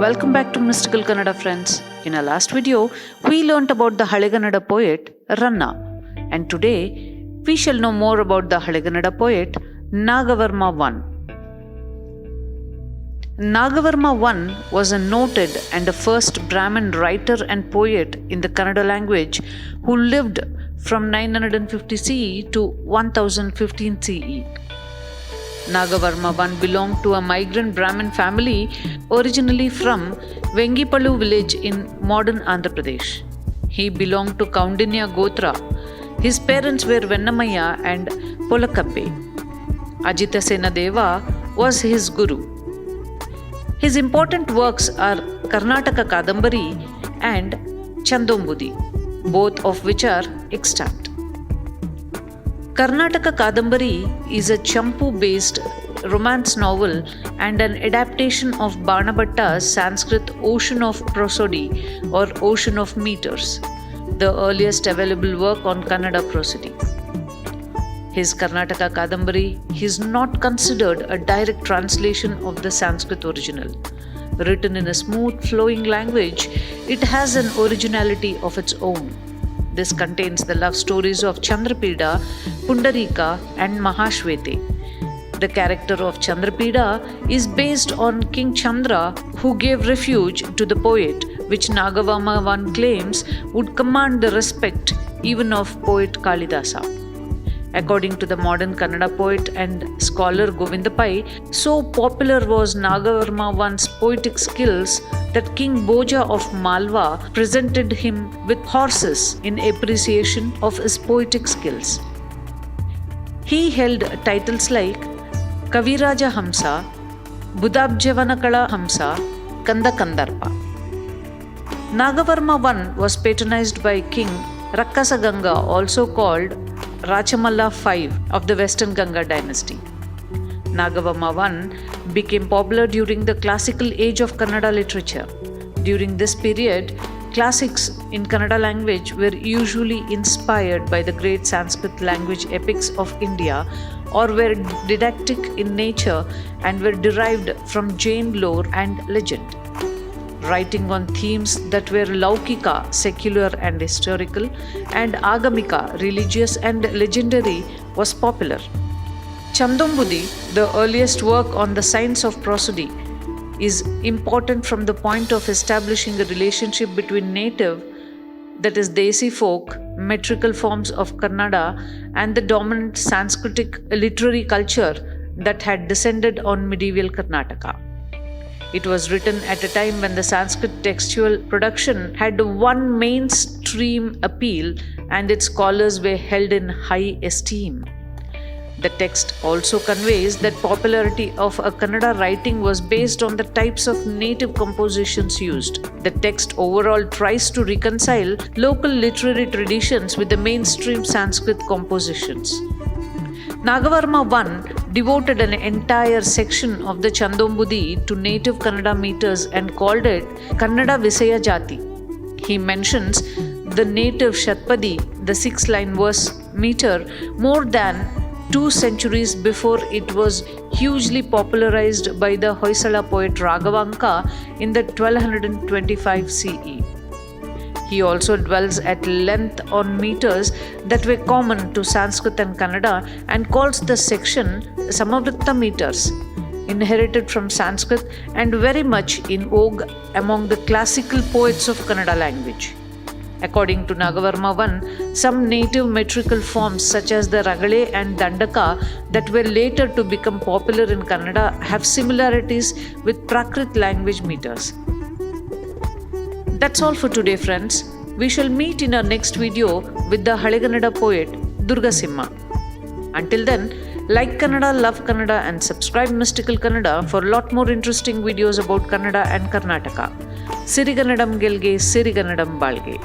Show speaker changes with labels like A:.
A: Welcome back to Mystical Kannada, friends. In our last video, we learnt about the Halegannada poet Ranna, and today we shall know more about the Halegannada poet Nagavarma I. Nagavarma I was a noted and a first Brahmin writer and poet in the Kannada language who lived from 950 CE to 1015 CE. Nagavarma I belonged to a migrant Brahmin family originally from Vengipalu village in modern Andhra Pradesh. He belonged to Kaundinya Gotra. His parents were Vennamaya and Polakabbe. Ajitasena Deva was his guru. His important works are Karnataka Kadambari and Chandombudi, both of which are extant. Karnataka Kadambari is a Champu-based romance novel and an adaptation of Banabhatta's Sanskrit Ocean of Prosody or Ocean of Meters, the earliest available work on Kannada prosody. His Karnataka Kadambari is not considered a direct translation of the Sanskrit original. Written in a smooth, flowing language, it has an originality of its own. This contains the love stories of Chandrapida, Pundarika, and Mahashwete. The character of Chandrapida is based on King Chandra, who gave refuge to the poet, which Nagavarma I claims would command the respect even of poet Kalidasa. According to the modern Kannada poet and scholar Govinda Pai, so popular was Nagavarma I's poetic skills that King Bhoja of Malwa presented him with horses in appreciation of his poetic skills. He held titles like Kaviraja Hamsa, Budabjavanakala Hamsa, Kanda Kandarpa. Nagavarma I was patronized by King Rakkasa Ganga, also called Rachamalla V of the Western Ganga dynasty. Nagavarma I became popular during the classical age of Kannada literature. During this period, classics in Kannada language were usually inspired by the great Sanskrit language epics of India or were didactic in nature and were derived from Jain lore and legend. Writing on themes that were Laukika, secular and historical, and Agamika, religious and legendary, was popular. Chandombudi, the earliest work on the science of prosody, is important from the point of establishing a relationship between native, that is Desi folk, metrical forms of Kannada and the dominant Sanskritic literary culture that had descended on medieval Karnataka. It was written at a time when the Sanskrit textual production had one mainstream appeal and its scholars were held in high esteem. The text also conveys that popularity of a Kannada writing was based on the types of native compositions used. The text overall tries to reconcile local literary traditions with the mainstream Sanskrit compositions. Nagavarma I devoted an entire section of the Chandombudi to native Kannada meters and called it Kannada Visaya Jati. He mentions the native Shatpadi, the 6-line verse meter, more than 2 centuries before it was hugely popularized by the Hoysala poet Raghavanka in the 1225 CE. He also dwells at length on meters that were common to Sanskrit and Kannada and calls the section Samavritta meters, inherited from Sanskrit and very much in vogue among the classical poets of Kannada language. According to Nagavarma I, some native metrical forms such as the Ragale and Dandaka that were later to become popular in Kannada have similarities with Prakrit language meters. That's all for today, friends. We shall meet in our next video with the Halegannada poet Durga Simha. Until then, like Kannada, love Kannada, and subscribe Mystical Kannada for a lot more interesting videos about Kannada and Karnataka. Sirigannadam Gelge, Sirigannadam Balge.